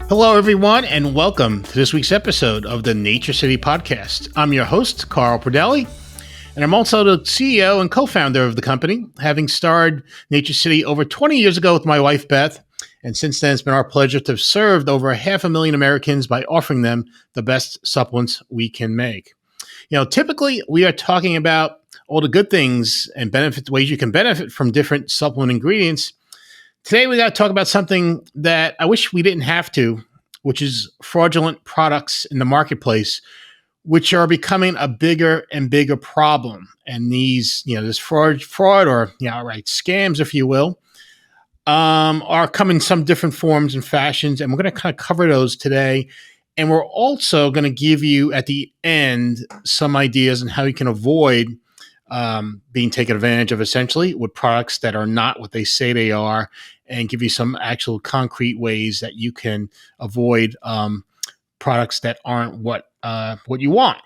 Hello, everyone, and welcome to this week's episode of the Nature City Podcast. I'm your host, Carl Pradelli, and I'm also the CEO and co-founder of the company, having started Nature City over 20 years ago with my wife, Beth. And since then, it's been our pleasure to have served over 500,000 Americans by offering them the best supplements we can make. Typically, we are talking about all the good things and benefits, ways you can benefit from different supplement ingredients. Today, we got to talk about something that I wish we didn't have to, which is fraudulent products in the marketplace, which are becoming a bigger and bigger problem. And these, this fraud or, scams, if you will, are coming in some different forms and fashions. And we're going to kind of cover those today. And we're also going to give you at the end some ideas on how you can avoid being taken advantage of, essentially, with products that are not what they say they are, and give you some actual concrete ways that you can avoid products that aren't what you want.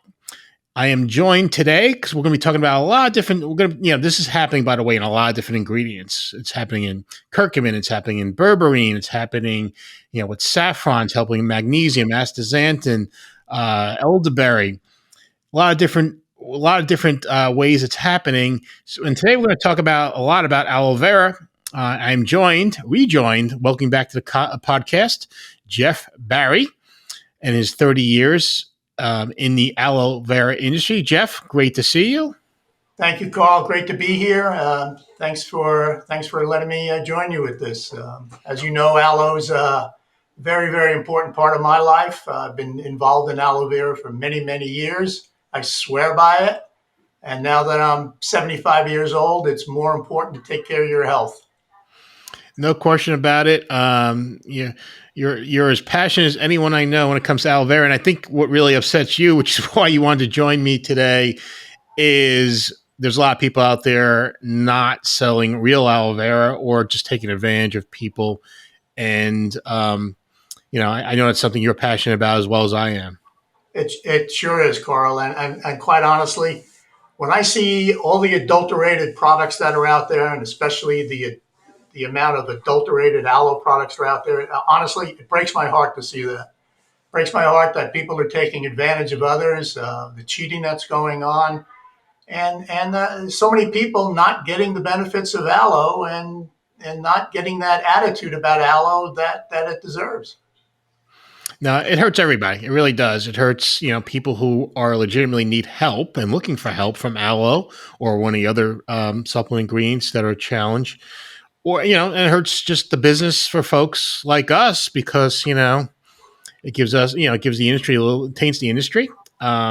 I am joined today because we're going to be talking about a lot of different. This is happening, by the way, in a lot of different ingredients. It's happening in curcumin. It's happening in berberine. It's happening, with saffron. It's helping magnesium, astaxanthin, elderberry. A lot of different ways it's happening. And today we're going to talk about a lot about aloe vera. I'm rejoined, welcome back to the podcast, Jeff Barry, and his 30 years in the aloe vera industry. Jeff, great to see you. Thank you, Carl. Great to be here. Thanks for letting me join you with this. As you know, aloe is a very, very important part of my life. I've been involved in aloe vera for many, many years. I swear by it. And now that I'm 75 years old, it's more important to take care of your health. No question about it. You're as passionate as anyone I know when it comes to aloe vera. And I think what really upsets you, which is why you wanted to join me today, is there's a lot of people out there not selling real aloe vera or just taking advantage of people. And, I know it's something you're passionate about as well as I am. It sure is, Carl. And quite honestly, when I see all the adulterated products that are out there, and especially the amount of adulterated aloe products that are out there, honestly, it breaks my heart to see that. It breaks my heart that people are taking advantage of others, the cheating that's going on, and so many people not getting the benefits of aloe and not getting that attitude about aloe that it deserves. No, it hurts everybody. It really does. It hurts, people who are legitimately need help and looking for help from aloe or one of the other supplement ingredients that are a challenge. Or, and it hurts just the business for folks like us because, it gives us, it gives the industry it taints the industry.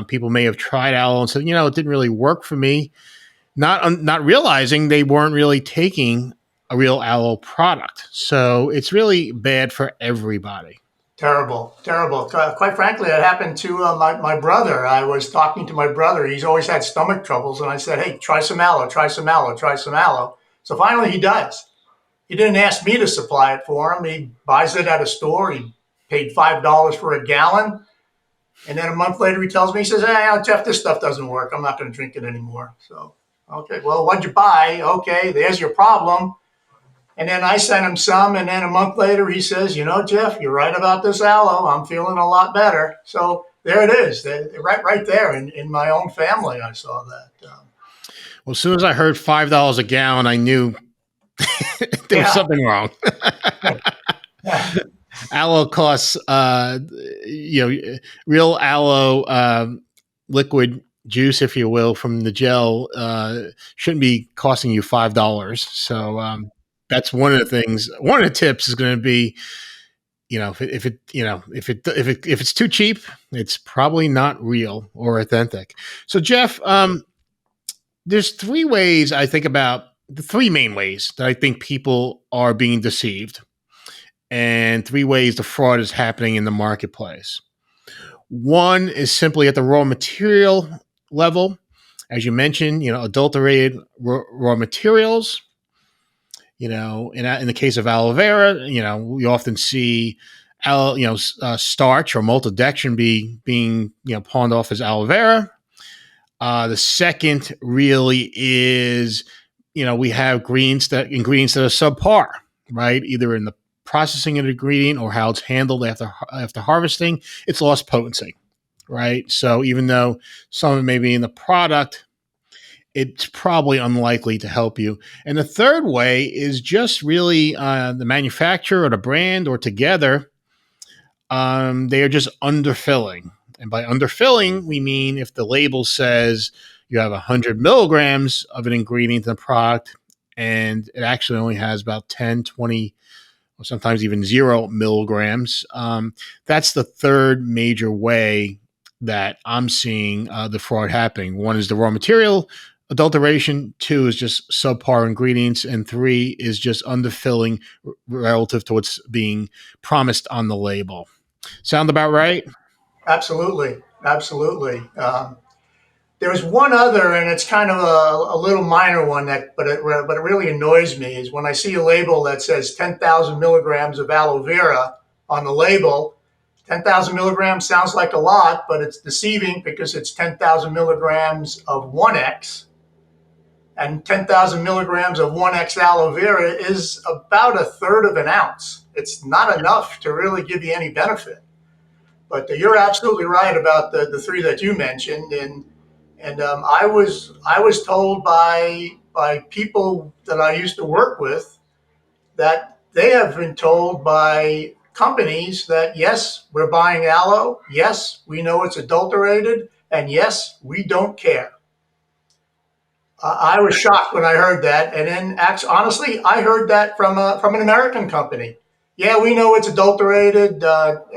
People may have tried aloe and said, it didn't really work for me, not realizing they weren't really taking a real aloe product. So it's really bad for everybody. Terrible. Quite frankly, it happened to my brother. I was talking to my brother. He's always had stomach troubles. And I said, hey, try some aloe. So finally he does. He didn't ask me to supply it for him. He buys it at a store. He paid $5 for a gallon. And then a month later, he tells me, he says, hey, Jeff, this stuff doesn't work. I'm not going to drink it anymore. So, okay, well, what'd you buy? Okay, there's your problem. And then I sent him some, and then a month later he says, Jeff, you're right about this aloe. I'm feeling a lot better. So there it is, right there in my own family. I saw that. Well, as soon as I heard $5 a gallon, I knew there was something wrong. Aloe costs, real aloe liquid juice, if you will, from the gel shouldn't be costing you $5. So that's one of the things. One of the tips is going to be, if it's too cheap, it's probably not real or authentic. So Jeff, there's three ways I think about the three main ways that I think people are being deceived, and three ways the fraud is happening in the marketplace. One is simply at the raw material level, as you mentioned, adulterated raw materials. In the case of aloe vera, we often see starch or maltodextrin being pawned off as aloe vera. The second really is, we have ingredients that are subpar, right? Either in the processing an ingredient or how it's handled after harvesting, it's lost potency, right? So even though some of it may be in the product, it's probably unlikely to help you. And the third way is just really the manufacturer or the brand or together, they are just underfilling. And by underfilling, we mean if the label says you have 100 milligrams of an ingredient in the product and it actually only has about 10, 20, or sometimes even 0 milligrams, that's the third major way that I'm seeing the fraud happening. One is the raw material adulteration, two is just subpar ingredients, and three is just underfilling relative to what's being promised on the label. Sound about right? Absolutely, absolutely. There's one other, and it's kind of a little minor one but it really annoys me is when I see a label that says 10,000 milligrams of aloe vera on the label. 10,000 milligrams sounds like a lot, but it's deceiving because it's 10,000 milligrams of 1x, and 10,000 milligrams of 1x aloe vera is about a third of an ounce. It's not enough to really give you any benefit. But you're absolutely right about the three that you mentioned, and I was told by people that I used to work with that they have been told by companies that yes, we're buying aloe, yes, we know it's adulterated, and yes, we don't care. I was shocked when I heard that, and then actually, honestly, I heard that from an American company. Yeah, we know it's adulterated, but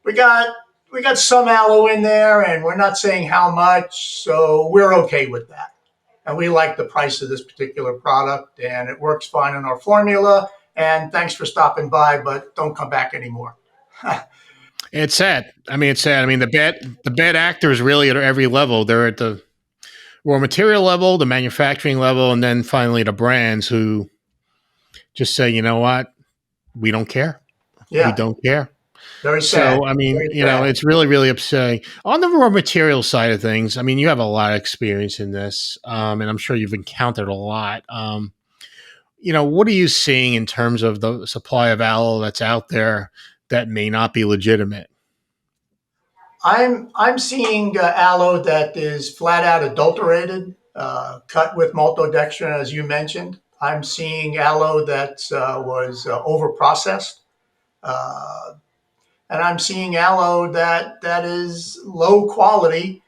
we got we got some aloe in there, and we're not saying how much, so we're okay with that. And we like the price of this particular product, and it works fine in our formula. And thanks for stopping by, but don't come back anymore. It's sad. I mean, it's sad. I mean, the bad actors really at every level. They're at the raw material level, the manufacturing level, and then finally the brands who just say, you know what, we don't care. We Yeah, don't care. very sad. So, I mean, Very sad. it's really, really upsetting. On the raw material side of things, I mean, you have a lot of experience in this, and I'm sure you've encountered a lot. What are you seeing in terms of the supply of aloe that's out there that may not be legitimate? I'm seeing aloe that is flat out adulterated, cut with maltodextrin, as you mentioned. I'm seeing aloe that was over processed, uh, and I'm seeing aloe that is low quality.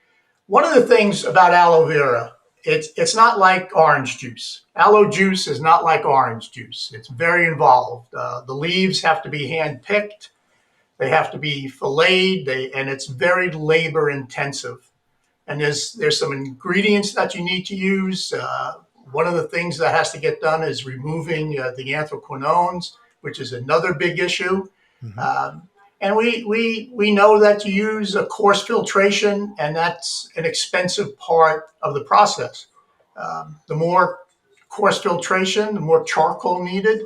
One of the things about aloe vera, it's not like orange juice. Aloe juice is not like orange juice. It's very involved. The leaves have to be hand picked. They have to be filleted. And it's very labor intensive. And there's some ingredients that you need to use. One of the things that has to get done is removing the anthraquinones, which is another big issue. Mm-hmm. And we know that you use a coarse filtration, and that's an expensive part of the process. The more coarse filtration, the more charcoal needed,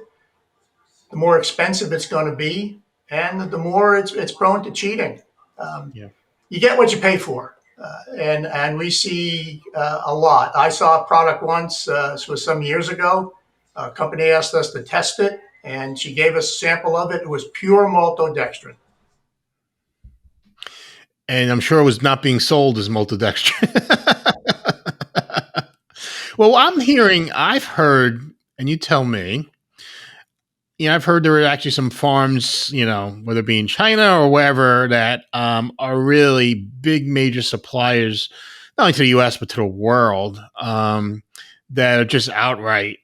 the more expensive it's going to be, and the more it's prone to cheating. Um, Yeah. you get what you pay for. And we see a lot. I saw a product once, this was some years ago. A company asked us to test it, and she gave us a sample of it. It was pure maltodextrin. And I'm sure it was not being sold as maltodextrin. Well, I've heard, and you tell me, I've heard there are actually some farms, whether it be in China or wherever, that are really big major suppliers, not only to the U.S. but to the world, that are just outright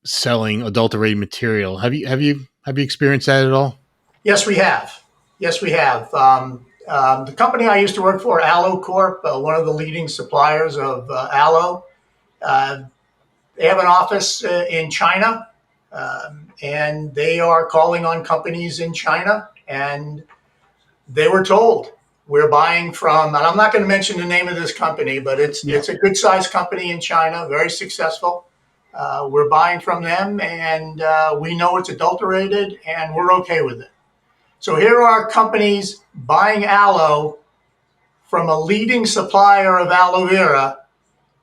selling adulterated material. Have you experienced that at all? Yes, we have. Yes, we have. The company I used to work for, Aloe Corp, one of the leading suppliers of aloe, uh, they have an office in China, and they are calling on companies in China. And they were told, we're buying from, and I'm not going to mention the name of this company, but Yeah. it's a good sized company in China, very successful. We're buying from them, and we know it's adulterated, and we're okay with it. So here are companies buying aloe from a leading supplier of aloe vera,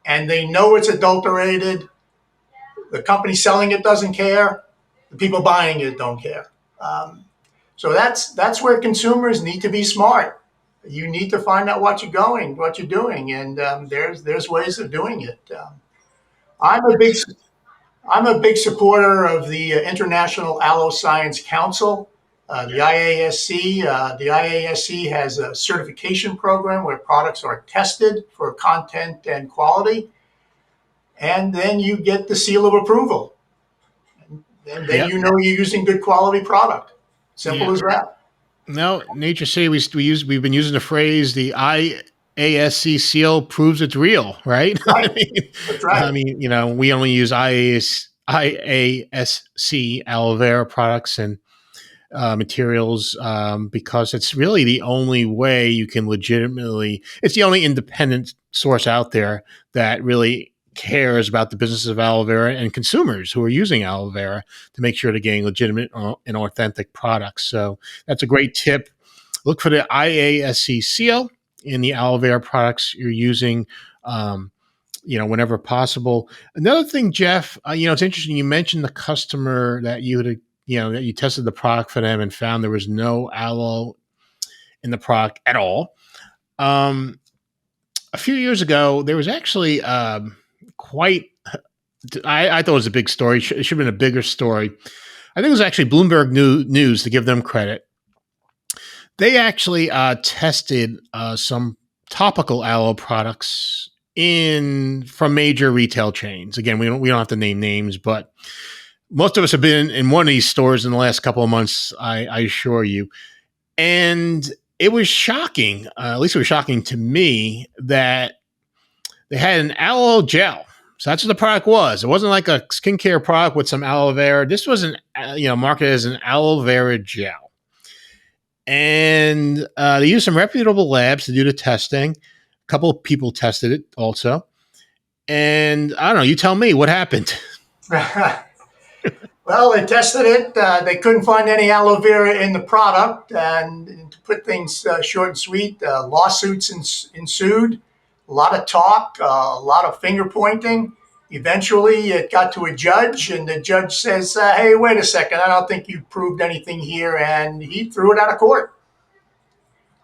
and they know it's adulterated. The company selling it doesn't care. The people buying it don't care. So that's where consumers need to be smart. You need to find out what you're doing, and there's ways of doing it. I'm a big I'm a big supporter of the International Aloe Science Council, the IASC. The IASC has a certification program where products are tested for content and quality, and then you get the seal of approval, and then Yep. you know you're using good quality product. Simple Yeah. as that. No, Nature City. We've been using the phrase the IASC seal proves it's real, right? Right. That's right. We only use IASC aloe vera products and materials because it's really the only way you can legitimately. It's the only independent source out there that really cares about the business of aloe vera and consumers who are using aloe vera to make sure they're getting legitimate and authentic products. So that's a great tip. Look for the IASC seal in the aloe vera products you're using. Whenever possible. Another thing, Jeff, it's interesting. You mentioned the customer that that you tested the product for them and found there was no aloe in the product at all. A few years ago, there was actually quite. I thought it was a big story. It should have been a bigger story. I think it was actually Bloomberg News, to give them credit. They actually tested some topical aloe products from major retail chains. Again, we don't have to name names, but most of us have been in one of these stores in the last couple of months. I assure you, and it was shocking. At least it was shocking to me that they had an aloe gel. So that's what the product was. It wasn't like a skincare product with some aloe vera. This was marketed as an aloe vera gel. And they used some reputable labs to do the testing. A couple of people tested it also. And I don't know, you tell me what happened. Well, they tested it. They couldn't find any aloe vera in the product. And to put things short and sweet, lawsuits ensued. A lot of talk, a lot of finger pointing. Eventually, it got to a judge, and the judge says, hey, wait a second. I don't think you proved anything here. And he threw it out of court.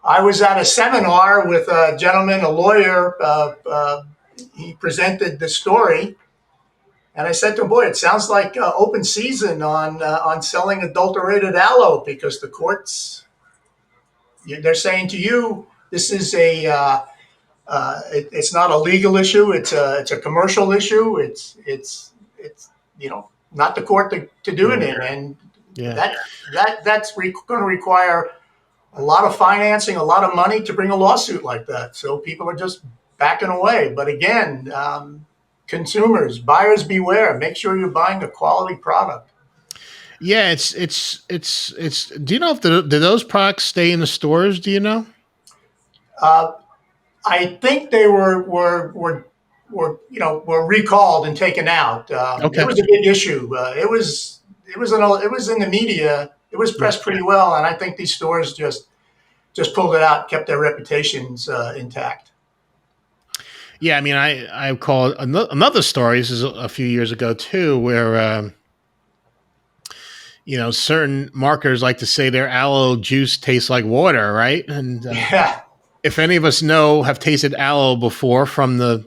I was at a seminar with a gentleman, a lawyer. He presented the story. And I said to him, "Boy, it sounds like open season on selling adulterated aloe, because the courts, they're saying to you, this is it's not a legal issue. It's a commercial issue. It's not the court to do it in, and Yeah. that's going to require a lot of financing, a lot of money to bring a lawsuit like that. So people are just backing away. But again." Consumers, buyers beware. Make sure you're buying a quality product. Yeah, it's. Do you know if do those products stay in the stores? Do you know? Uh, I think they were recalled and taken out. It Okay. was a big issue. It was in the media. It was Yeah. pressed pretty well, and I think these stores just pulled it out, kept their reputations intact. Yeah, I mean, I call another story. This is a few years ago too, where certain marketers like to say their aloe juice tastes like water, right? And Yeah. if any of us have tasted aloe before from the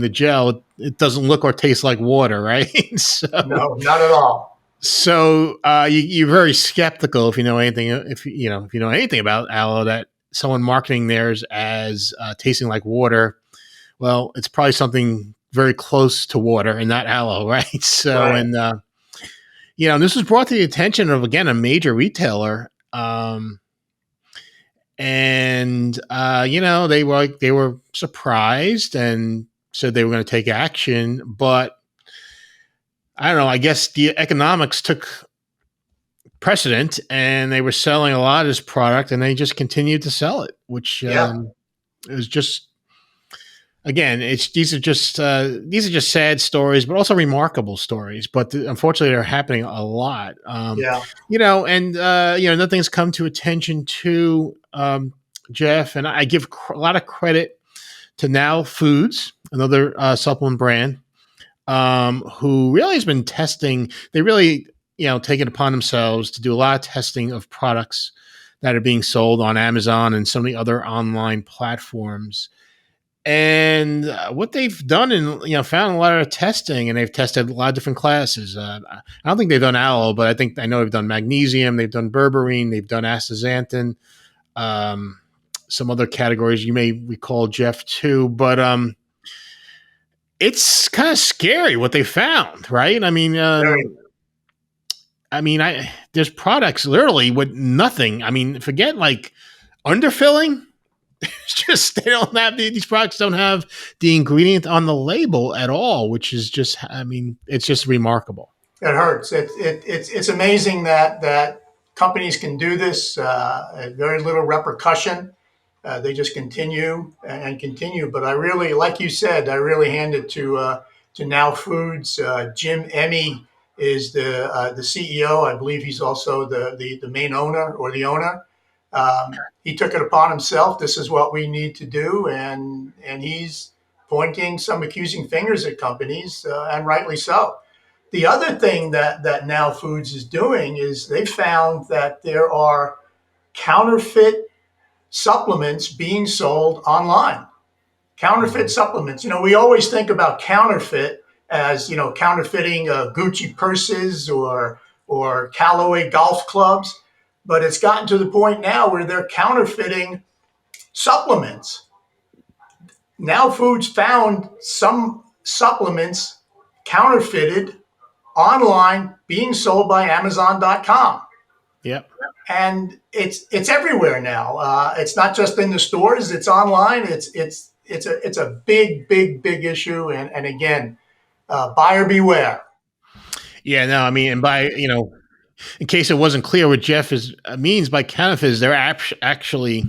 gel, it doesn't look or taste like water, right? No, not at all. So you're very skeptical if you know anything. If you know anything about aloe, that someone marketing theirs as tasting like water, well, it's probably something very close to water and not aloe, right? So, Right. and this was brought to the attention of, again, a major retailer, and they were surprised and said they were going to take action, but I don't know. I guess the economics took precedent, and they were selling a lot of this product, and they just continued to sell it, which Yeah. is just, again, these are just sad stories, but also remarkable stories. But unfortunately, they're happening a lot. Yeah. Nothing's come to attention to, Jeff, and I give a lot of credit to Now Foods, another supplement brand, who really has been testing. They really take it upon themselves to do a lot of testing of products that are being sold on Amazon and so many other online platforms. And what they've done and found a lot of testing, and they've tested a lot of different classes. I don't think they've done aloe, but I know they've done magnesium, they've done berberine, they've done astaxanthin, um, some other categories you may recall, Jeff, too. But it's kind of scary what they found, right? Very. There's products literally with nothing. I mean, forget like underfilling. It's just they don't have these products don't have the ingredient on the label at all, which is just it's just remarkable. It hurts. It's amazing that companies can do this. At very little repercussion. They just continue and continue. But I really, like you said, I really hand it to Now Foods. Jim Emmy is the CEO. I believe he's also the main owner or the owner. He took it upon himself. This is what we need to do, and he's pointing some accusing fingers at companies, and rightly so. The other thing that Now Foods is doing is they found that there are counterfeit supplements being sold online. Counterfeit supplements. We always think about counterfeit as counterfeiting Gucci purses or Callaway golf clubs, but it's gotten to the point now where they're counterfeiting supplements. Now Foods found some supplements counterfeited online being sold by Amazon.com. Yep. And it's everywhere now. It's not just in the stores; it's online. It's a big issue. And again, buyer beware. Yeah, no, and by in case it wasn't clear what Jeff is means by counterfeit is they're actually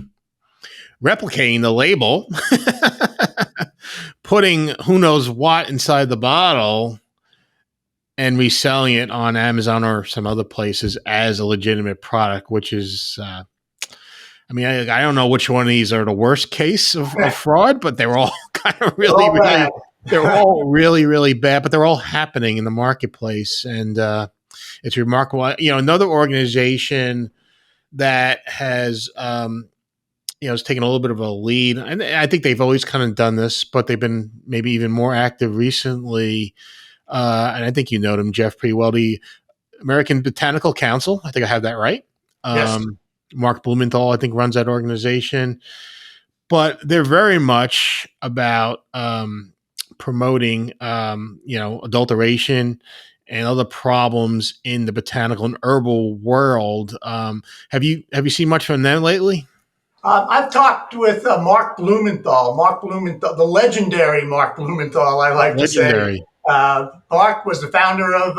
replicating the label, putting who knows what inside the bottle, and reselling it on Amazon or some other places as a legitimate product, which is, I don't know which one of these are the worst case of fraud, but they're all kind of they're all really, really bad, but they're all happening in the marketplace. And it's remarkable. Another organization that has, has taken a little bit of a lead, and I think they've always kind of done this, but they've been maybe even more active recently. And I think you know them, Jeff, pretty well. The American Botanical Council. I think I have that right. Yes. Mark Blumenthal, I think, runs that organization. But they're very much about promoting, adulteration and other problems in the botanical and herbal world. Have you seen much from them lately? I've talked with Mark Blumenthal. Mark Blumenthal, the legendary Mark Blumenthal, I like to say. Mark was the founder of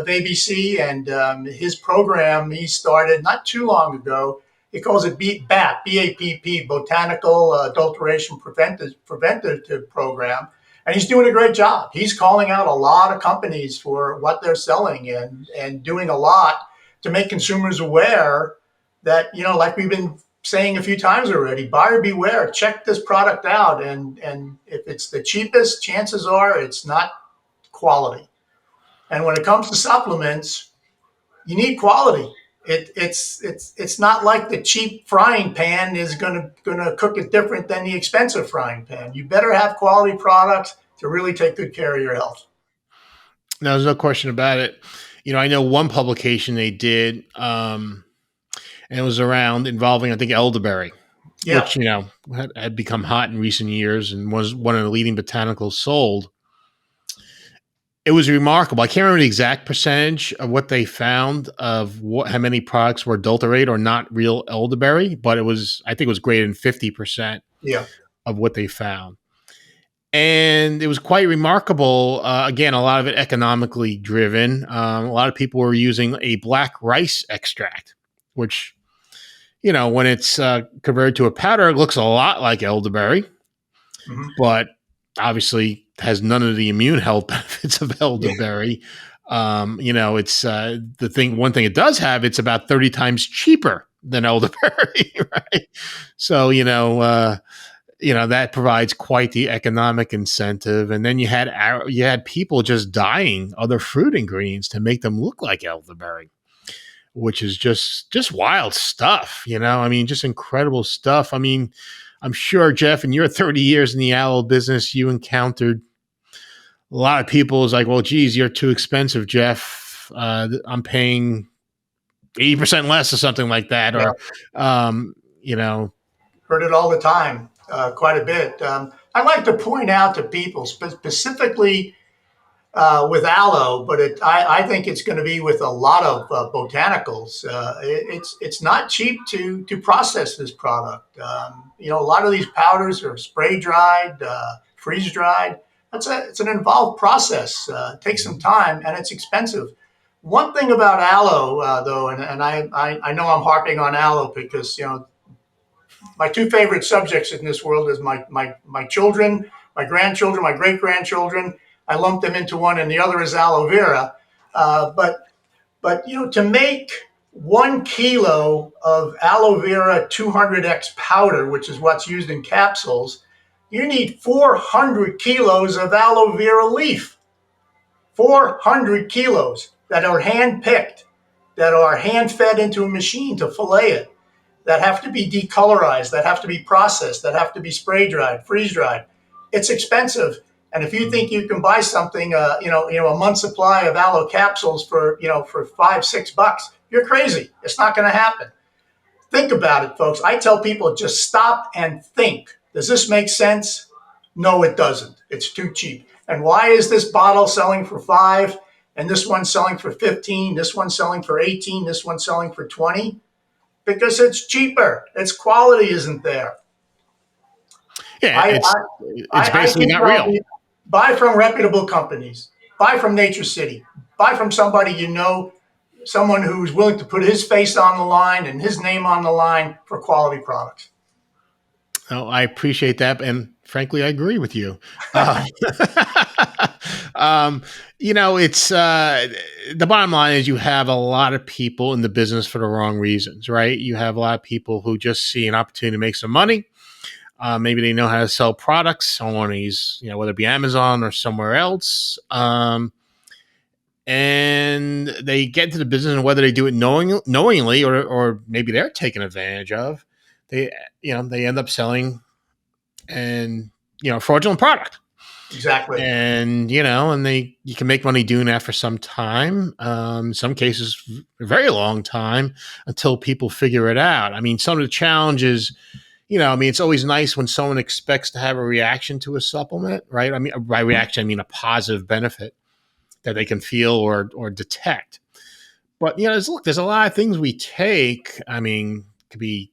ABC, and his program he started not too long ago. He calls it BAPP, BAPP, Botanical Adulteration Preventative Program, and he's doing a great job. He's calling out a lot of companies for what they're selling and doing a lot to make consumers aware that, like we've been saying a few times already, buyer beware, check this product out. And if it's the cheapest, chances are it's not quality. And when it comes to supplements, you need quality. It's not like the cheap frying pan is gonna cook it different than the expensive frying pan. You better have quality products to really take good care of your health. No, there's no question about it. I know one publication they did, and it was around involving, I think, elderberry, which had become hot in recent years and was one of the leading botanicals sold. It was remarkable. I can't remember the exact percentage of what they found of how many products were adulterated or not real elderberry, but I think it was greater than 50% of what they found. And it was quite remarkable. Again, a lot of it economically driven. A lot of people were using a black rice extract, which, when it's converted to a powder, it looks a lot like elderberry, but obviously has none of the immune health benefits of elderberry. It's one thing it does have, it's about 30 times cheaper than elderberry, right? So, that provides quite the economic incentive. And then you had people just dyeing other fruit ingredients to make them look like elderberry, which is just wild stuff. I mean, just incredible stuff. I mean, I'm sure, Jeff, in your 30 years in the aloe business, you encountered a lot of people is like, well, geez, you're too expensive, Jeff. I'm paying 80% less or something like that. Yeah. Or, um, you know, Heard it all the time, quite a bit. I like to point out to people, specifically with aloe, but I think it's going to be with a lot of botanicals. It's not cheap to process this product. A lot of these powders are spray dried, freeze dried. It's an involved process. It takes some time and it's expensive. One thing about aloe, though, and I know I'm harping on aloe because my two favorite subjects in this world is my children, my grandchildren, my great grandchildren. I lump them into one, and the other is aloe vera. But to make 1 kilo of aloe vera 200x powder, which is what's used in capsules, you need 400 kilos of aloe vera leaf. 400 kilos that are hand picked, that are hand fed into a machine to fillet it, that have to be decolorized, that have to be processed, that have to be spray dried, freeze dried. It's expensive. And if you think you can buy something, a month's supply of aloe capsules for $5-6, you're crazy. It's not going to happen. Think about it, folks. I tell people just stop and think. Does this make sense? No, it doesn't. It's too cheap. And why is this bottle selling for 5 and this one's selling for 15, this one's selling for 18, this one's selling for 20? Because it's cheaper. Its quality isn't there. yeah, it's basically not real. Buy from reputable companies. Buy from Nature City. Buy from somebody someone who's willing to put his face on the line and his name on the line for quality products. Oh, I appreciate that, and frankly, I agree with you. It's the bottom line is you have a lot of people in the business for the wrong reasons, right? You have a lot of people who just see an opportunity to make some money. Maybe they know how to sell products on these, whether it be Amazon or somewhere else. And they get into the business, and whether they do it knowingly or maybe they're taken advantage of, they end up selling fraudulent product. Exactly. And you can make money doing that for some time, some cases a very long time, until people figure it out. I mean, some of the challenges, it's always nice when someone expects to have a reaction to a supplement, right? I mean, by reaction, I mean a positive benefit that they can feel or detect. But there's a lot of things we take. I mean, it could be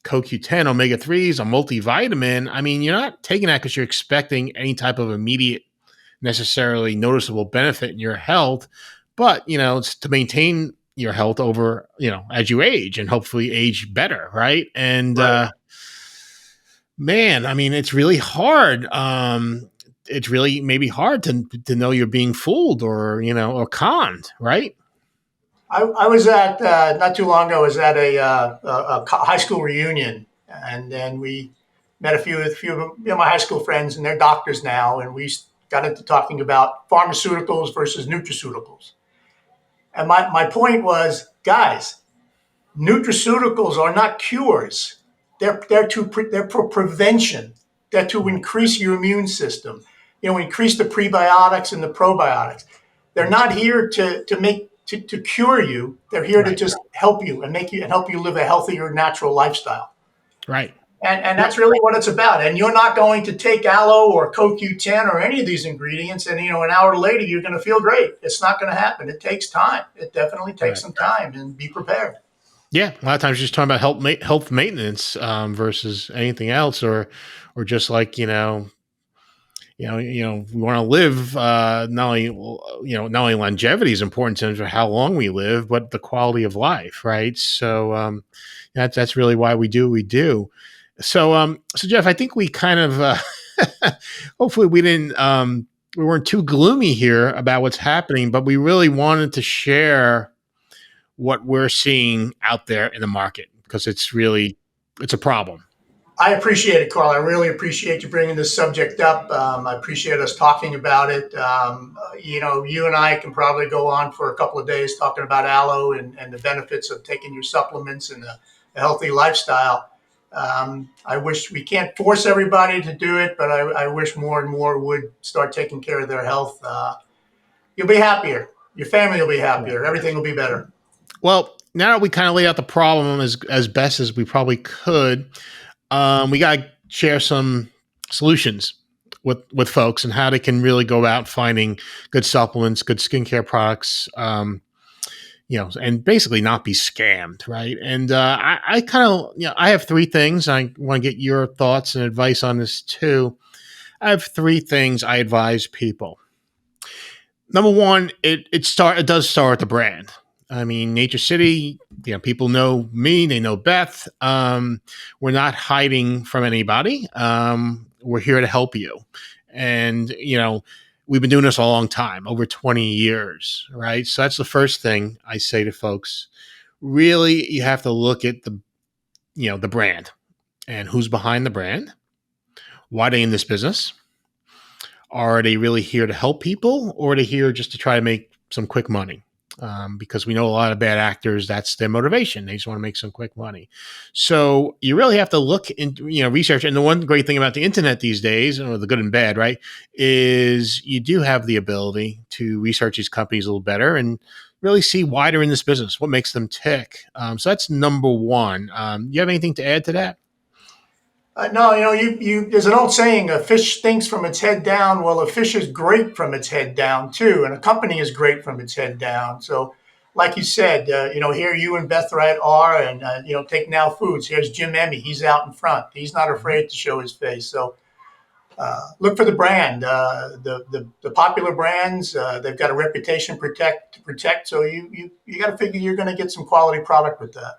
CoQ10, omega-3s, a multivitamin. I mean, you're not taking that because you're expecting any type of immediate, necessarily noticeable benefit in your health. But it's to maintain your health over, as you age and hopefully age better, right? And Right. man, I mean, it's really hard. It's really maybe hard to know you're being fooled or conned, right? I was at not too long ago. I was at a high school reunion, and then we met a few of my high school friends, and they're doctors now, and we got into talking about pharmaceuticals versus nutraceuticals. And my point was, guys, nutraceuticals are not cures. They're for prevention. They're to increase your immune system. Increase the prebiotics and the probiotics. They're not here to cure you. They're here to just help you and help you live a healthier, natural lifestyle. Right. And that's really what it's about. And you're not going to take aloe or CoQ10 or any of these ingredients, and an hour later you're going to feel great. It's not going to happen. It takes time. It definitely takes some time, and be prepared. Yeah, a lot of times you're just talking about health maintenance versus anything else, or just like we want to live. Not only longevity is important in terms of how long we live, but the quality of life, right? So that's really why we do what we do. So Jeff, I think we kind of hopefully we weren't too gloomy here about what's happening, but we really wanted to share what we're seeing out there in the market, because it's a problem. I appreciate it, Carl. I really appreciate you bringing this subject up. I appreciate us talking about it. You and I can probably go on for a couple of days talking about aloe and the benefits of taking your supplements and a healthy lifestyle. I wish we can't force everybody to do it, but I wish more and more would start taking care of their health. You'll be happier. Your family will be Yeah. happier. Everything will be better. Well, now that we kind of laid out the problem as best as we probably could, we got to share some solutions with folks and how they can really go out finding good supplements, good skincare products, and basically not be scammed, right? And I kind of, I have three things. I want to get your thoughts and advice on this too. I have three things I advise people. Number one, it does start at the brand. I mean, Nature City, people know me, they know Beth. We're not hiding from anybody. We're here to help you. And, we've been doing this a long time, over 20 years, right? So that's the first thing I say to folks. Really, you have to look at the brand and who's behind the brand. Why are they in this business? Are they really here to help people, or are they here just to try to make some quick money? Because we know a lot of bad actors, that's their motivation. They just want to make some quick money. So you really have to look into, research. And the one great thing about the internet these days, or the good and bad, right, is you do have the ability to research these companies a little better and really see why they're in this business, what makes them tick. So that's number one. You have anything to add to that? No, there's an old saying, a fish stinks from its head down. Well, a fish is great from its head down too. And a company is great from its head down. So, like you said, here you and Beth Wright are, and, take Now Foods. Here's Jim Emmy. He's out in front. He's not afraid to show his face. So, look for the brand. The popular brands, they've got a reputation to protect. So you got to figure you're going to get some quality product with that.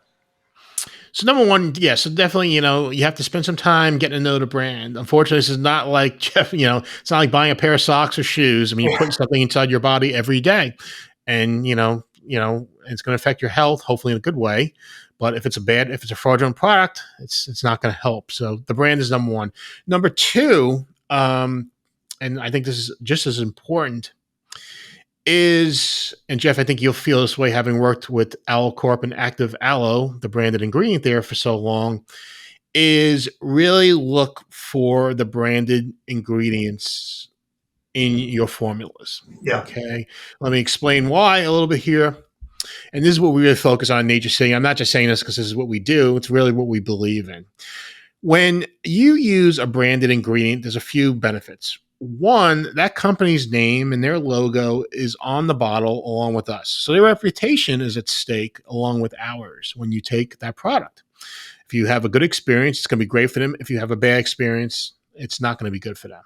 So number one, yeah, so definitely, you have to spend some time getting to know the brand. Unfortunately, this is not like Jeff, it's not like buying a pair of socks or shoes. I mean, you're putting something inside your body every day, and it's going to affect your health, hopefully in a good way. But if it's a fraudulent product, it's not going to help. So the brand is number one. Number two, and I think this is just as important, and Jeff, I think you'll feel this way having worked with Aloe Corp and Active Aloe, the branded ingredient there for so long, is really look for the branded ingredients in your formulas. Yeah, Okay. Let me explain why a little bit here. And this is what we really focus on, Nature City. I'm not just saying this because this is what we do, it's really what we believe in. When you use a branded ingredient, there's a few benefits. One, that company's name and their logo is on the bottle along with us. So their reputation is at stake along with ours when you take that product. If you have a good experience, it's going to be great for them. If you have a bad experience, it's not going to be good for them.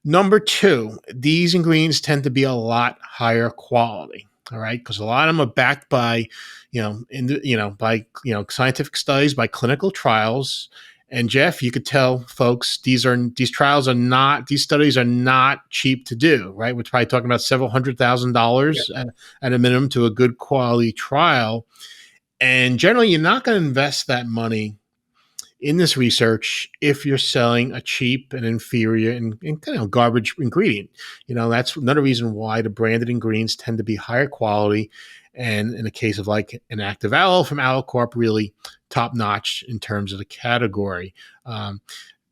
Number two, these ingredients tend to be a lot higher quality. All right, because a lot of them are backed by, scientific studies, by clinical trials. And Jeff, you could tell folks these studies are not cheap to do. Right, we're probably talking about several $100,000 at a minimum to a good quality trial. And generally, you're not going to invest that money in this research if you're selling a cheap and inferior and kind of garbage ingredient. That's another reason why the branded ingredients tend to be higher quality. And in the case of like an Active Aloe from Aloe Corp, really top notch in terms of the category. Do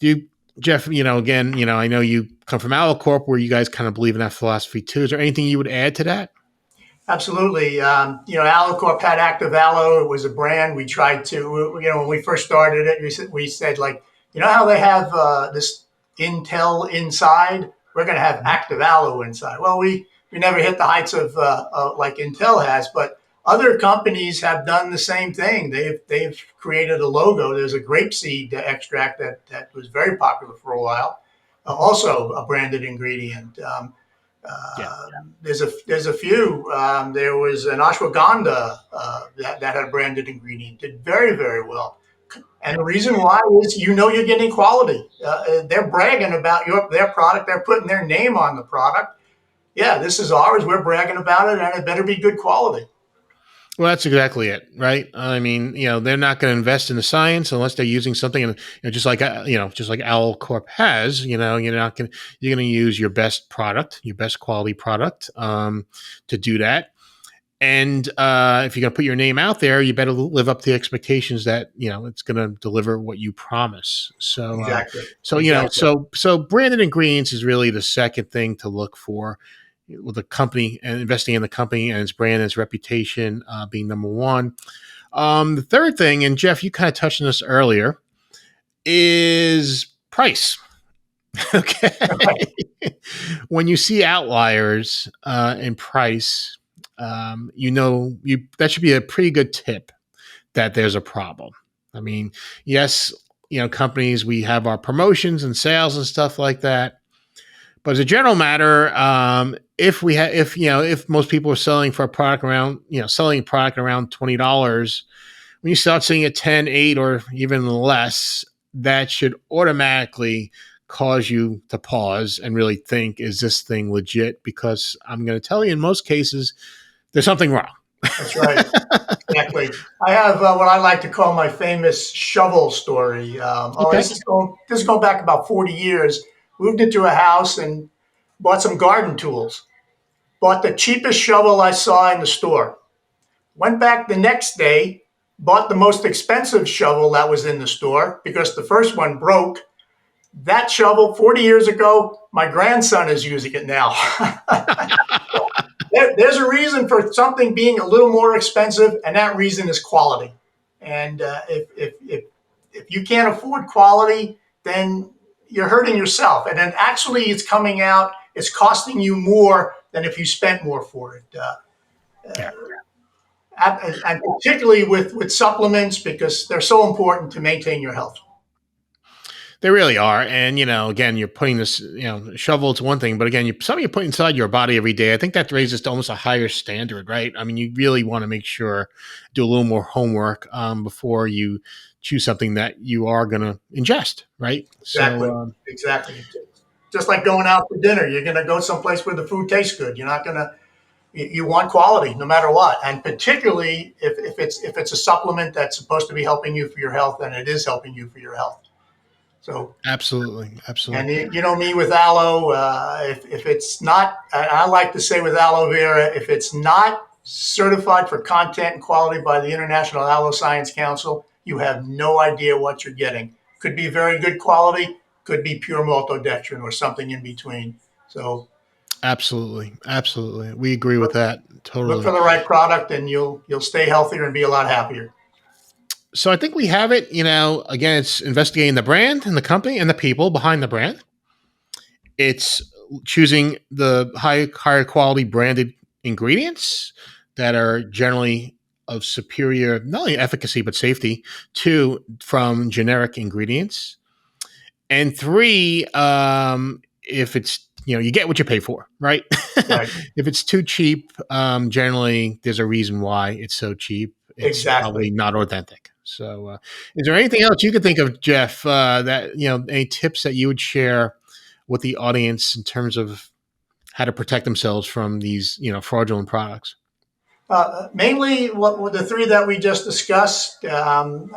you, Jeff, again, I know you come from Aloe Corp where you guys kind of believe in that philosophy too. Is there anything you would add to that? absolutely. Aloe Corp had Active Aloe. It was a brand we tried to, when we first started it, we said like, how they have this Intel inside? We're going to have Active Aloe inside. Well, we never hit the heights of like Intel has, but other companies have done the same thing. They've created a logo. There's a grapeseed extract that was very popular for a while, also a branded ingredient. Yeah. There's a few. There was an ashwagandha that had a branded ingredient, did very, very well. And the reason why is you're getting quality. They're bragging about their product. They're putting their name on the product. Yeah, this is ours. We're bragging about it, and it better be good quality. Well, that's exactly it, right? I mean, they're not going to invest in the science unless they're using something, and just like Owl Corp has. You're going to use your best product, your best quality product, to do that. And if you're going to put your name out there, you better live up to the expectations that it's going to deliver what you promise. So, Exactly. so Exactly. branded ingredients is really the second thing to look for with a company, and investing in the company and its brand and its reputation being number one. The third thing, and Jeff, you kind of touched on this earlier, is price. Okay. When you see outliers in price, that should be a pretty good tip that there's a problem. I mean, yes, companies, we have our promotions and sales and stuff like that. But as a general matter, if most people are selling for a product around, selling a product around $20, when you start seeing it 10, 8, or even less, that should automatically cause you to pause and really think, is this thing legit? Because I'm going to tell you, in most cases, there's something wrong. That's right. Exactly. I have what I like to call my famous shovel story. Okay. This is going back about 40 years. Moved into a house and bought some garden tools. Bought the cheapest shovel I saw in the store. Went back the next day, bought the most expensive shovel that was in the store because the first one broke. That shovel, 40 years ago, my grandson is using it now. There's a reason for something being a little more expensive, and that reason is quality. And if you can't afford quality, then you're hurting yourself. And then actually, it's costing you more than if you spent more for it. Yeah. And particularly with supplements, because they're so important to maintain your health. They really are. And, again, you're putting this, shovel, it's one thing, but again, something you put inside your body every day, I think that raises to almost a higher standard, right? I mean, you really want to make sure, do a little more homework before you choose something that you are going to ingest, right? Exactly. Exactly. Just like going out for dinner, you're going to go someplace where the food tastes good. You're not going to. You want quality no matter what, and particularly if it's a supplement that's supposed to be helping you for your health, and it is helping you for your health. So, Absolutely. and Absolutely. you know me with aloe, if it's not, I like to say with aloe vera, if it's not certified for content and quality by the International Aloe Science Council, you have no idea what you're getting. Could be very good quality, could be pure maltodextrin or something in between. So Absolutely. Absolutely. We agree with that. look for Totally. the right product, and you'll stay healthier and be a lot happier. So I think we have it. Again, it's investigating the brand and the company and the people behind the brand. It's choosing the higher quality branded ingredients that are generally of superior, not only efficacy but safety, from generic ingredients. And three, if it's you get what you pay for, right? Right. If it's too cheap, generally there's a reason why it's so cheap. It's Exactly. probably not authentic. So, is there anything else you could think of, Jeff? That any tips that you would share with the audience in terms of how to protect themselves from these fraudulent products? Mainly what the three that we just discussed, and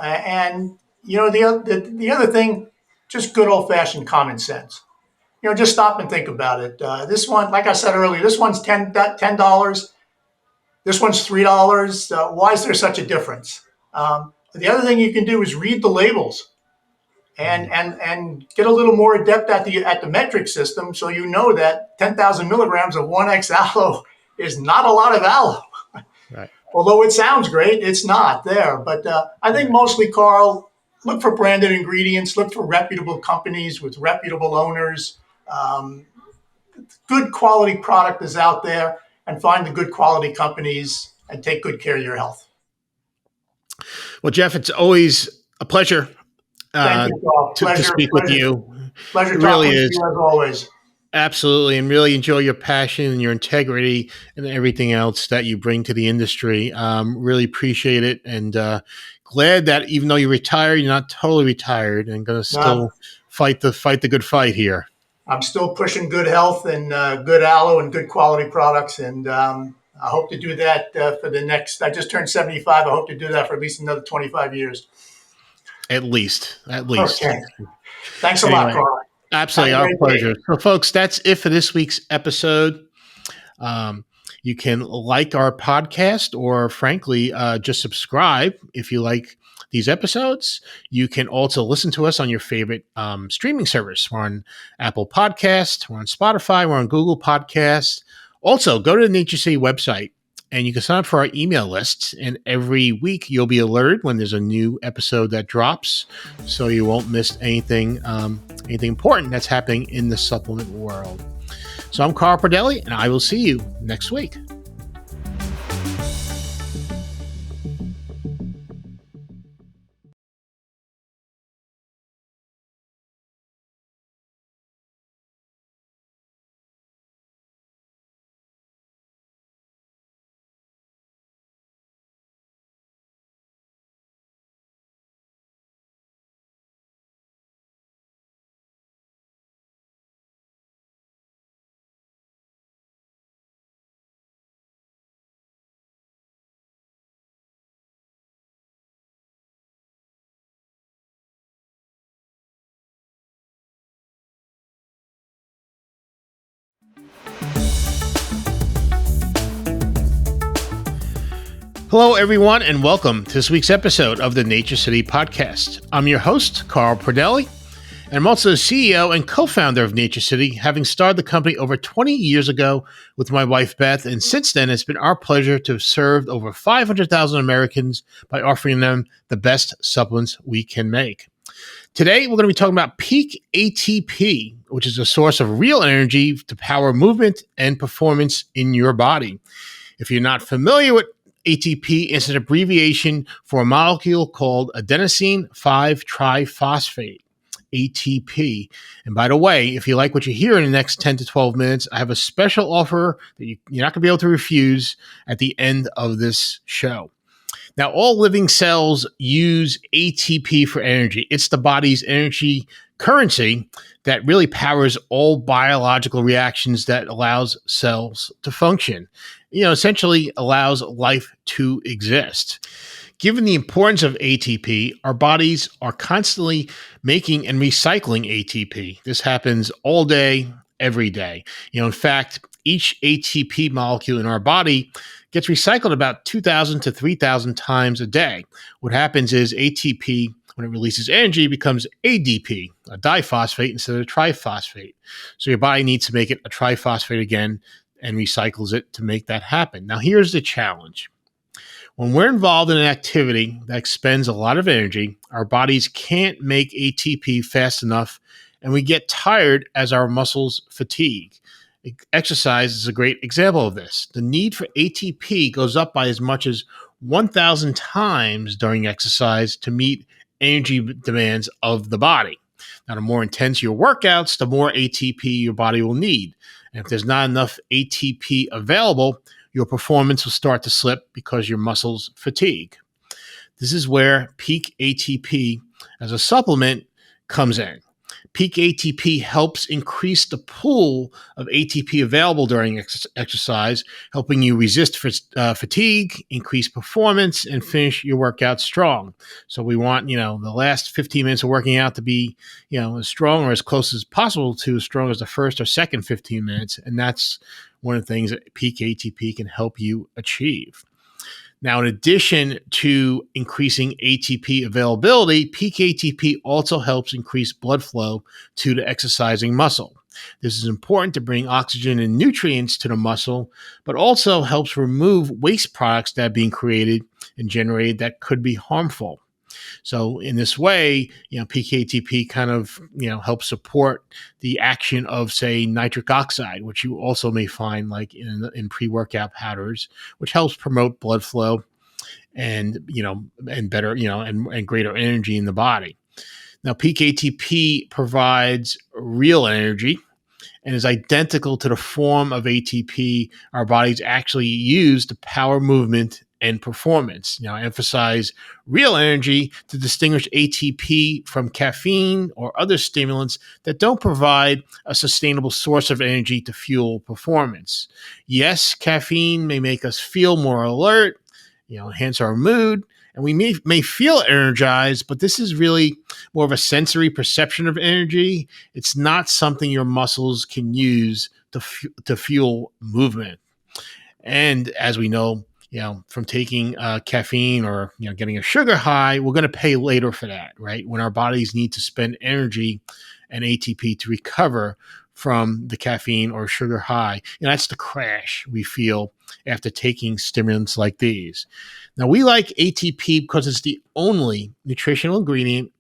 the other thing, just good old fashioned common sense. Just stop and think about it. This one, like I said earlier, this one's $10. This one's $3. Why is there such a difference? The other thing you can do is read the labels and get a little more adept at the metric system, so you know that 10,000 milligrams of 1x aloe is not a lot of aloe. Right. Although it sounds great, it's not there. But I think Right. mostly, Carl, look for branded ingredients, look for reputable companies with reputable owners. Um, Good quality product is out there, and find the good quality companies and take good care of your health. Well, Jeff, it's always a pleasure Thank uh, you, Carl. to Pleasure, speak with pleasure, you. pleasure It really talking to is. you as always. Absolutely, and really enjoy your passion and your integrity and everything else that you bring to the industry. Really appreciate it, and glad that even though you're retired, you're not totally retired, and going to No, still fight the good fight here. I'm still pushing good health and good aloe and good quality products, and I hope to do that for the next. I just turned 75. I hope to do that for at least another 25 years. At least. Okay. Thanks a lot, Anyway, Carl. Have absolutely a our great day. pleasure. So, folks, that's it for this week's episode. You can like our podcast or, frankly, just subscribe if you like these episodes. You can also listen to us on your favorite streaming service. We're on Apple Podcasts, we're on Spotify, we're on Google Podcasts. Also, go to the Nature City website and you can sign up for our email lists. And every week you'll be alerted when there's a new episode that drops, so you won't miss anything important that's happening in the supplement world. So I'm Carl Pradelli, and I will see you next week. Hello, everyone, and welcome to this week's episode of the Nature City Podcast. I'm your host, Carl Pradelli, and I'm also the CEO and co-founder of Nature City, having started the company over 20 years ago with my wife, Beth, and since then, it's been our pleasure to have served over 500,000 Americans by offering them the best supplements we can make. Today, we're going to be talking about Peak ATP, which is a source of real energy to power movement and performance in your body. If you're not familiar with ATP, is an abbreviation for a molecule called adenosine 5-triphosphate, ATP. And by the way, if you like what you hear in the next 10 to 12 minutes, I have a special offer that you're not going to be able to refuse at the end of this show. Now, all living cells use ATP for energy. It's the body's energy currency that really powers all biological reactions that allows cells to function. Essentially allows life to exist. Given the importance of ATP, our bodies are constantly making and recycling ATP. This happens all day, every day. In fact, each ATP molecule in our body gets recycled about 2,000 to 3,000 times a day. What happens is ATP, when it releases energy, becomes ADP, a diphosphate instead of triphosphate. So your body needs to make it a triphosphate again and recycles it to make that happen. Now, here's the challenge. When we're involved in an activity that expends a lot of energy, our bodies can't make ATP fast enough, and we get tired as our muscles fatigue. Exercise is a great example of this. The need for ATP goes up by as much as 1,000 times during exercise to meet energy demands of the body. Now, the more intense your workouts, the more ATP your body will need. And if there's not enough ATP available, your performance will start to slip because your muscles fatigue. This is where Peak ATP as a supplement comes in. Peak ATP helps increase the pool of ATP available during exercise, helping you resist fatigue, increase performance, and finish your workout strong. So we want, the last 15 minutes of working out to be, as strong or as close as possible to as strong as the first or second 15 minutes. And that's one of the things that Peak ATP can help you achieve. Now, in addition to increasing ATP availability, Peak ATP also helps increase blood flow to the exercising muscle. This is important to bring oxygen and nutrients to the muscle, but also helps remove waste products that are being created and generated that could be harmful. So in this way, Peak ATP kind of, helps support the action of, say, nitric oxide, which you also may find like in pre-workout powders, which helps promote blood flow and, and better, and greater energy in the body. Now, Peak ATP provides real energy and is identical to the form of ATP our bodies actually use to power movement and performance. Now, I emphasize real energy to distinguish ATP from caffeine or other stimulants that don't provide a sustainable source of energy to fuel performance. Yes, caffeine may make us feel more alert, enhance our mood, and we may feel energized, but this is really more of a sensory perception of energy. It's not something your muscles can use to fuel movement. And as we know, from taking caffeine or getting a sugar high, we're going to pay later for that, right? When our bodies need to spend energy and ATP to recover from the caffeine or sugar high. And that's the crash we feel after taking stimulants like these. Now, we like ATP because it's the only nutritional ingredient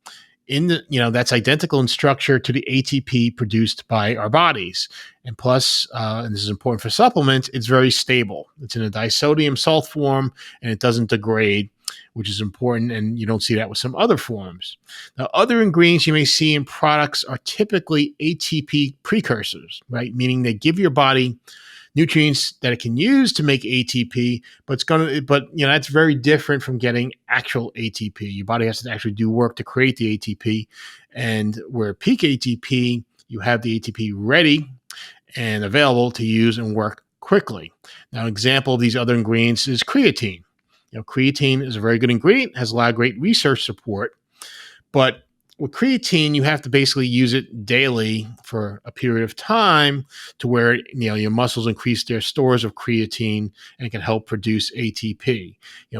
that's identical in structure to the ATP produced by our bodies. And plus, and this is important for supplements, it's very stable. It's in a disodium salt form and it doesn't degrade, which is important. And you don't see that with some other forms. Now, other ingredients you may see in products are typically ATP precursors, right? Meaning they give your body nutrients that it can use to make ATP, but that's very different from getting actual ATP. Your body has to actually do work to create the ATP, and where peak ATP, you have the ATP ready and available to use and work quickly. Now, an example of these other ingredients is creatine. Creatine is a very good ingredient, has a lot of great research support, but with creatine, you have to basically use it daily for a period of time to where your muscles increase their stores of creatine and can help produce ATP.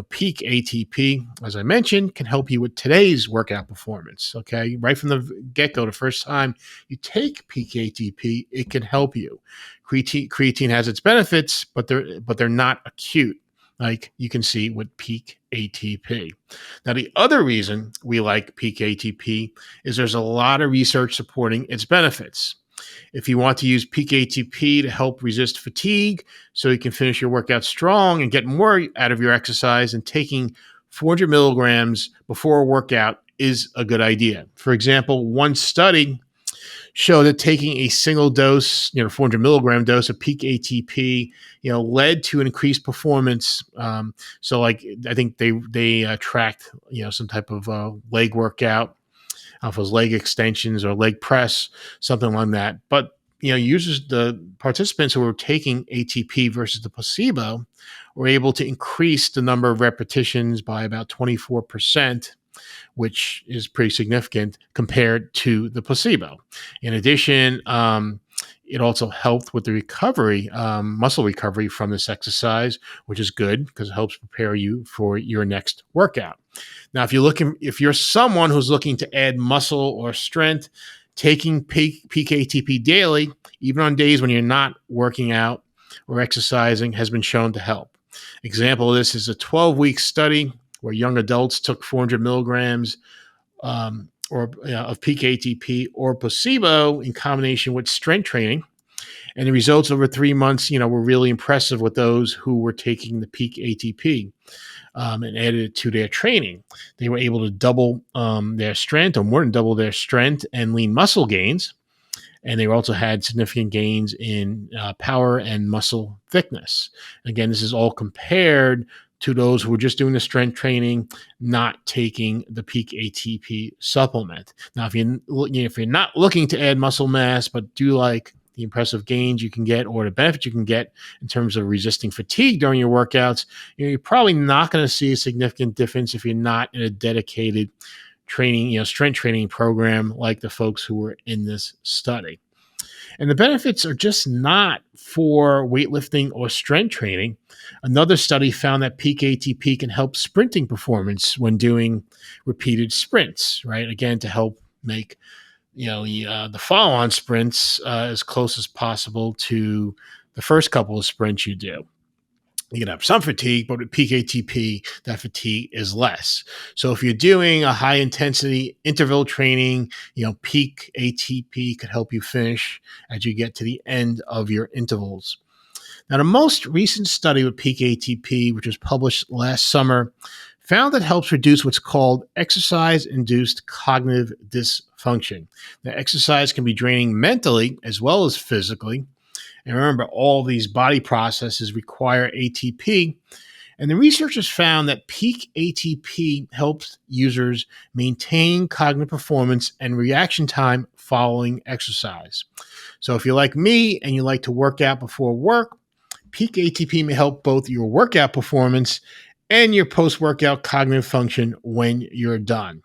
Peak ATP, as I mentioned, can help you with today's workout performance. Okay, right from the get-go, the first time you take peak ATP, it can help you. Creatine has its benefits, but they're not acute, like you can see with peak ATP. Now, the other reason we like peak ATP is there's a lot of research supporting its benefits. If you want to use peak ATP to help resist fatigue so you can finish your workout strong and get more out of your exercise, and taking 400 milligrams before a workout is a good idea. For example, one study show that taking a single dose, 400 milligram dose of peak ATP, led to an increased performance. So like, I think they tracked, some type of leg workout, if it was leg extensions or leg press, something like that. But, the participants who were taking ATP versus the placebo were able to increase the number of repetitions by about 24%, which is pretty significant compared to the placebo. In addition, it also helped with the recovery, muscle recovery from this exercise, which is good because it helps prepare you for your next workout. Now, if you're someone who's looking to add muscle or strength, taking peak ATP daily, even on days when you're not working out or exercising, has been shown to help. Example of this is a 12-week study where young adults took 400 milligrams of peak ATP or placebo in combination with strength training. And the results over 3 months, were really impressive with those who were taking the peak ATP and added it to their training. They were able to double their strength, or more than double their strength and lean muscle gains. And they also had significant gains in power and muscle thickness. Again, this is all compared to those who are just doing the strength training, not taking the peak ATP supplement. Now, if you're not looking to add muscle mass, but do like the impressive gains you can get or the benefits you can get in terms of resisting fatigue during your workouts, you're probably not going to see a significant difference if you're not in a dedicated training, strength training program like the folks who were in this study. And the benefits are just not for weightlifting or strength training. Another study found that peak ATP can help sprinting performance when doing repeated sprints, right? Again, to help make the follow-on sprints as close as possible to the first couple of sprints you do. You can have some fatigue, but with peak ATP, that fatigue is less. So if you're doing a high intensity interval training, peak ATP could help you finish as you get to the end of your intervals. Now, the most recent study with peak ATP, which was published last summer, found that it helps reduce what's called exercise-induced cognitive dysfunction. Now, exercise can be draining mentally as well as physically. And remember, all these body processes require ATP. And the researchers found that peak ATP helps users maintain cognitive performance and reaction time following exercise. So if you're like me and you like to work out before work, peak ATP may help both your workout performance and your post-workout cognitive function when you're done.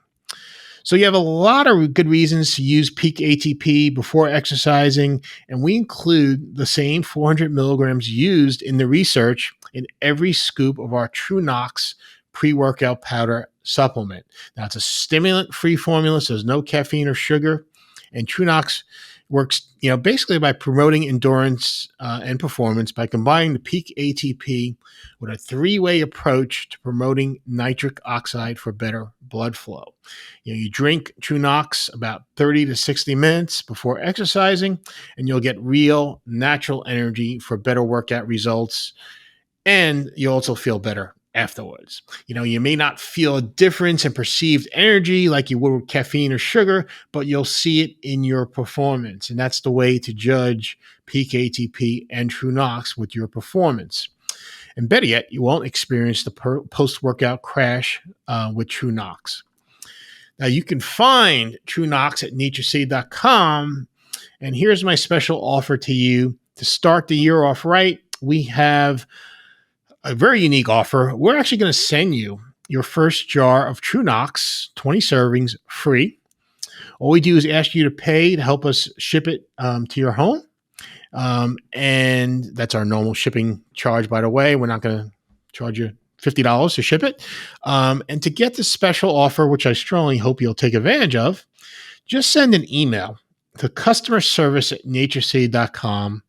So you have a lot of good reasons to use peak ATP before exercising, and we include the same 400 milligrams used in the research in every scoop of our TrueNox pre-workout powder supplement. Now, it's a stimulant-free formula, so there's no caffeine or sugar, and TrueNox works, basically by promoting endurance and performance by combining the peak ATP with a three-way approach to promoting nitric oxide for better blood flow. You drink TrueNox about 30 to 60 minutes before exercising, and you'll get real natural energy for better workout results, and you'll also feel better afterwards. You may not feel a difference in perceived energy like you would with caffeine or sugar, but you'll see it in your performance. And that's the way to judge peak ATP and TrueNox with your performance. And better yet, you won't experience the post-workout crash with TrueNox. Now, you can find TrueNox at naturecity.com. And here's my special offer to you. To start the year off right, we have a very unique offer. We're actually going to send you your first jar of TrueNox, 20 servings, free. All we do is ask you to pay to help us ship it to your home. And that's our normal shipping charge, by the way. We're not going to charge you $50 to ship it. And to get this special offer, which I strongly hope you'll take advantage of, just send an email to customerservice@naturecity.com.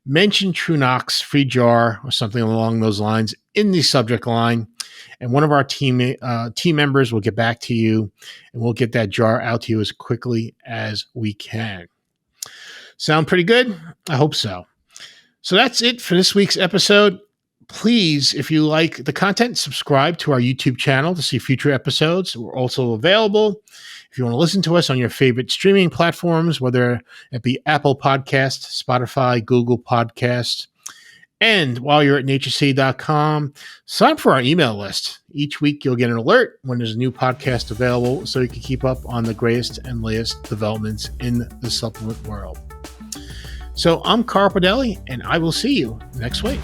Mention TrueNox free jar or something along those lines in the subject line, and one of our team members will get back to you, and we'll get that jar out to you as quickly as we can. Sound pretty good? I hope so. So that's it for this week's episode. Please, if you like the content, subscribe to our YouTube channel to see future episodes. We're also available if you want to listen to us on your favorite streaming platforms, whether it be Apple Podcasts, Spotify, Google Podcasts. And while you're at naturecity.com, sign up for our email list. Each week, you'll get an alert when there's a new podcast available so you can keep up on the greatest and latest developments in the supplement world. So I'm Carl Podelli, and I will see you next week.